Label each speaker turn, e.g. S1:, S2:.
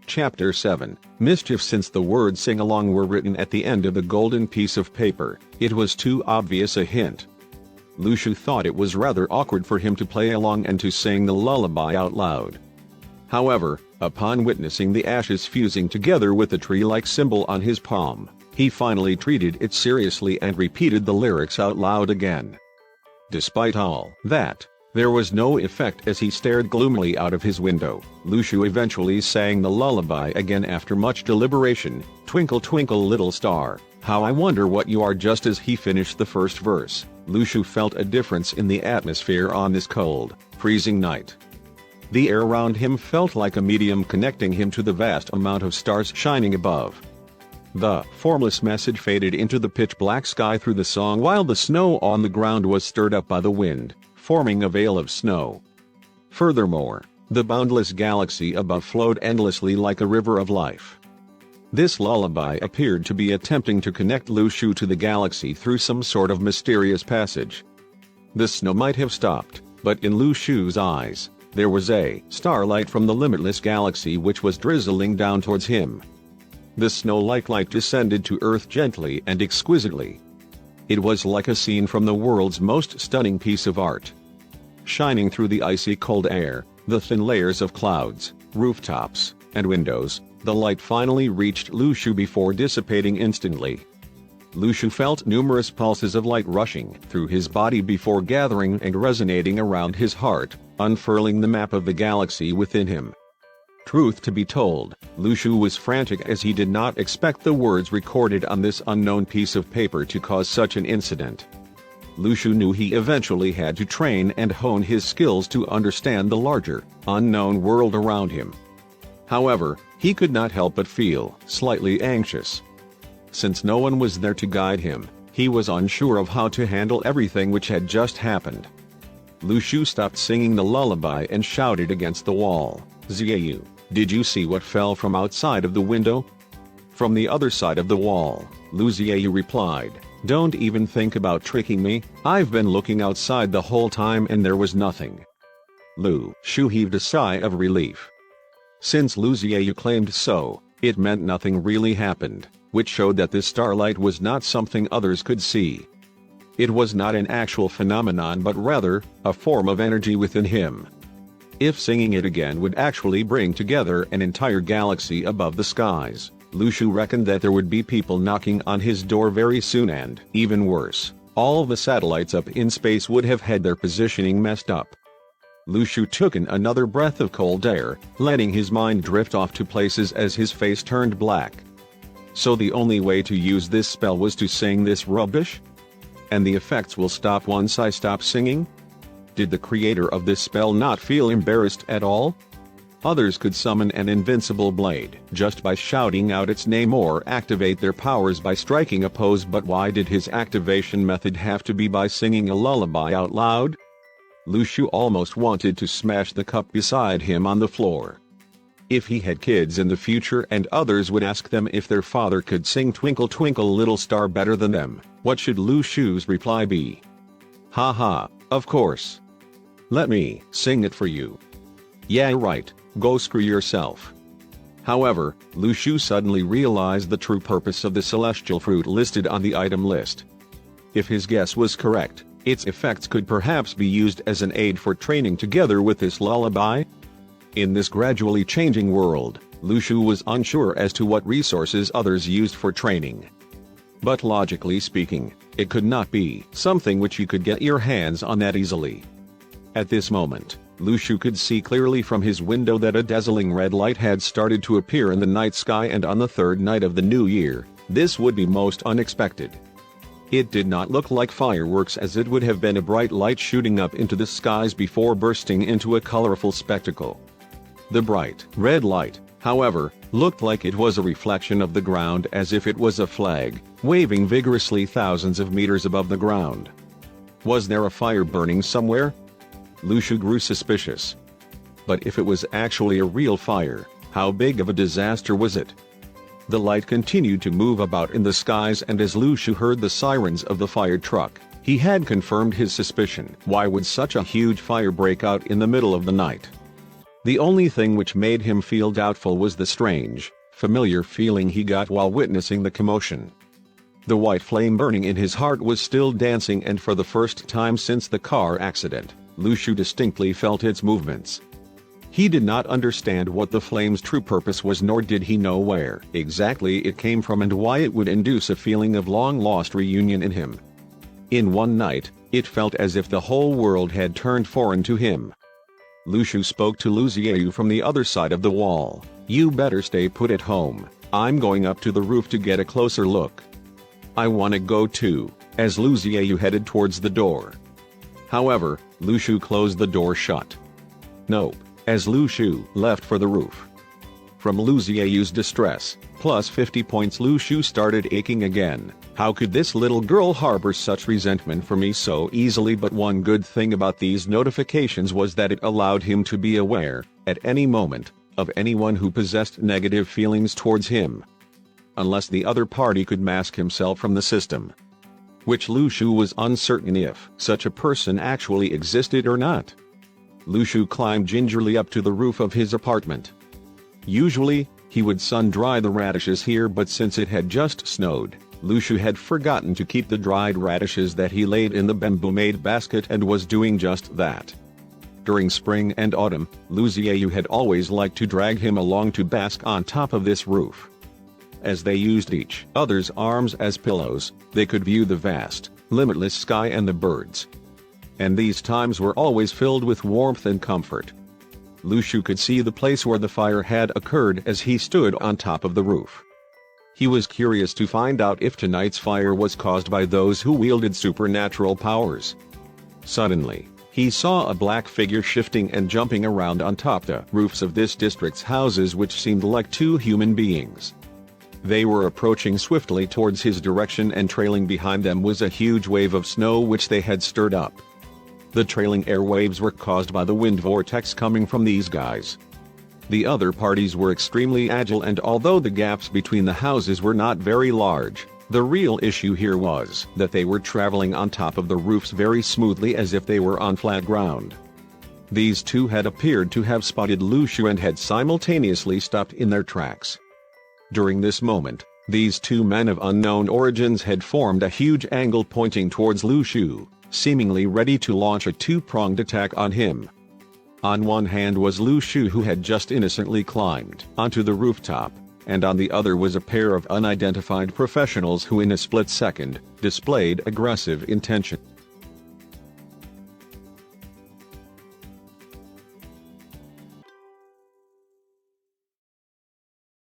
S1: Chapter 7, Mischief. Since the words sing-along were written at the end of the golden piece of paper, it was too obvious a hint. Lu Shu thought it was rather awkward for him to play along and to sing the lullaby out loud. However, upon witnessing the ashes fusing together with the tree-like symbol on his palm, he finally treated it seriously and repeated the lyrics out loud again. Despite all that, there was no effect as he stared gloomily out of his window. Lu Shu eventually sang the lullaby again after much deliberation. Twinkle twinkle little star, how I wonder what you are. Just as he finished the first verse, Lu Shu felt a difference in the atmosphere on this cold, freezing night. The air around him felt like a medium connecting him to the vast amount of stars shining above. The formless message faded into the pitch-black sky through the song while the snow on the ground was stirred up by the wind, forming a veil of snow. Furthermore, the boundless galaxy above flowed endlessly like a river of life. This lullaby appeared to be attempting to connect Lu Shu to the galaxy through some sort of mysterious passage. The snow might have stopped, but in Lu Shu's eyes, there was a starlight from the limitless galaxy which was drizzling down towards him. The snow-like light descended to Earth gently and exquisitely. It was like a scene from the world's most stunning piece of art. Shining through the icy cold air, the thin layers of clouds, rooftops, and windows, the light finally reached Lu Shu before dissipating instantly. Lu Shu felt numerous pulses of light rushing through his body before gathering and resonating around his heart, unfurling the map of the galaxy within him. Truth to be told, Lu Shu was frantic as he did not expect the words recorded on this unknown piece of paper to cause such an incident. Lu Shu knew he eventually had to train and hone his skills to understand the larger, unknown world around him. However, he could not help but feel slightly anxious. Since no one was there to guide him, he was unsure of how to handle everything which had just happened. Lu Shu stopped singing the lullaby and shouted against the wall, "Xiaoyu, did you see what fell from outside of the window?" From the other side of the wall, Lu Xiaoyu replied, "Don't even think about tricking me, I've been looking outside the whole time and there was nothing." Lu Shu heaved a sigh of relief. Since Lu Xiaoyu claimed so, it meant nothing really happened, which showed that this starlight was not something others could see. It was not an actual phenomenon but rather, a form of energy within him. If singing it again would actually bring together an entire galaxy above the skies, Lu Shu reckoned that there would be people knocking on his door very soon and, even worse, all the satellites up in space would have had their positioning messed up. Lu Shu took in another breath of cold air, letting his mind drift off to places as his face turned black. So the only way to use this spell was to sing this rubbish? And the effects will stop once I stop singing? Did the creator of this spell not feel embarrassed at all? Others could summon an invincible blade just by shouting out its name or activate their powers by striking a pose, but why did his activation method have to be by singing a lullaby out loud? Lu Shu almost wanted to smash the cup beside him on the floor. If he had kids in the future and others would ask them if their father could sing Twinkle Twinkle Little Star better than them, what should Lu Shu's reply be? "Ha ha, of course. Let me sing it for you." "Yeah right, go screw yourself." However, Lu Shu suddenly realized the true purpose of the celestial fruit listed on the item list. If his guess was correct, its effects could perhaps be used as an aid for training together with this lullaby. In this gradually changing world, Lu Shu was unsure as to what resources others used for training. But logically speaking, it could not be something which you could get your hands on that easily. At this moment, Lu Shu could see clearly from his window that a dazzling red light had started to appear in the night sky, and on the third night of the new year, this would be most unexpected. It did not look like fireworks, as it would have been a bright light shooting up into the skies before bursting into a colorful spectacle. The bright red light, however, looked like it was a reflection of the ground, as if it was a flag, waving vigorously thousands of meters above the ground. Was there a fire burning somewhere? Lu Shu grew suspicious. But if it was actually a real fire, how big of a disaster was it? The light continued to move about in the skies, and as Lu Shu heard the sirens of the fire truck, he had confirmed his suspicion. Why would such a huge fire break out in the middle of the night? The only thing which made him feel doubtful was the strange, familiar feeling he got while witnessing the commotion. The white flame burning in his heart was still dancing, and for the first time since the car accident, Lu Shu distinctly felt its movements. He did not understand what the flame's true purpose was, nor did he know where exactly it came from and why it would induce a feeling of long-lost reunion in him. In one night, it felt as if the whole world had turned foreign to him. Lu Shu spoke to Lu Xiaoyu from the other side of the wall. "You better stay put at home. I'm going up to the roof to get a closer look." "I wanna go too," as Lu Xiaoyu headed towards the door. However, Lu Shu closed the door shut. "Nope," as Lu Shu left for the roof. From Lu Xiaoyu's distress, plus 50 points, Lu Shu started aching again. How could this little girl harbor such resentment for me so easily? But one good thing about these notifications was that it allowed him to be aware, at any moment, of anyone who possessed negative feelings towards him. Unless the other party could mask himself from the system. Which Lu Shu was uncertain if such a person actually existed or not. Lu Shu climbed gingerly up to the roof of his apartment. Usually, he would sun-dry the radishes here, but since it had just snowed, Lu Shu had forgotten to keep the dried radishes that he laid in the bamboo-made basket and was doing just that. During spring and autumn, Lu Xiaoyu had always liked to drag him along to bask on top of this roof. As they used each other's arms as pillows, they could view the vast, limitless sky and the birds. And these times were always filled with warmth and comfort. Lu Shu could see the place where the fire had occurred as he stood on top of the roof. He was curious to find out if tonight's fire was caused by those who wielded supernatural powers. Suddenly, he saw a black figure shifting and jumping around on top the roofs of this district's houses, which seemed like two human beings. They were approaching swiftly towards his direction, and trailing behind them was a huge wave of snow which they had stirred up. The trailing air waves were caused by the wind vortex coming from these guys. The other parties were extremely agile, and although the gaps between the houses were not very large, the real issue here was that they were traveling on top of the roofs very smoothly as if they were on flat ground. These two had appeared to have spotted Lu Shu and had simultaneously stopped in their tracks. During this moment, these two men of unknown origins had formed a huge angle pointing towards Lu Shu, seemingly ready to launch a two-pronged attack on him. On one hand was Lu Shu, who had just innocently climbed onto the rooftop, and on the other was a pair of unidentified professionals who in a split second displayed aggressive intention.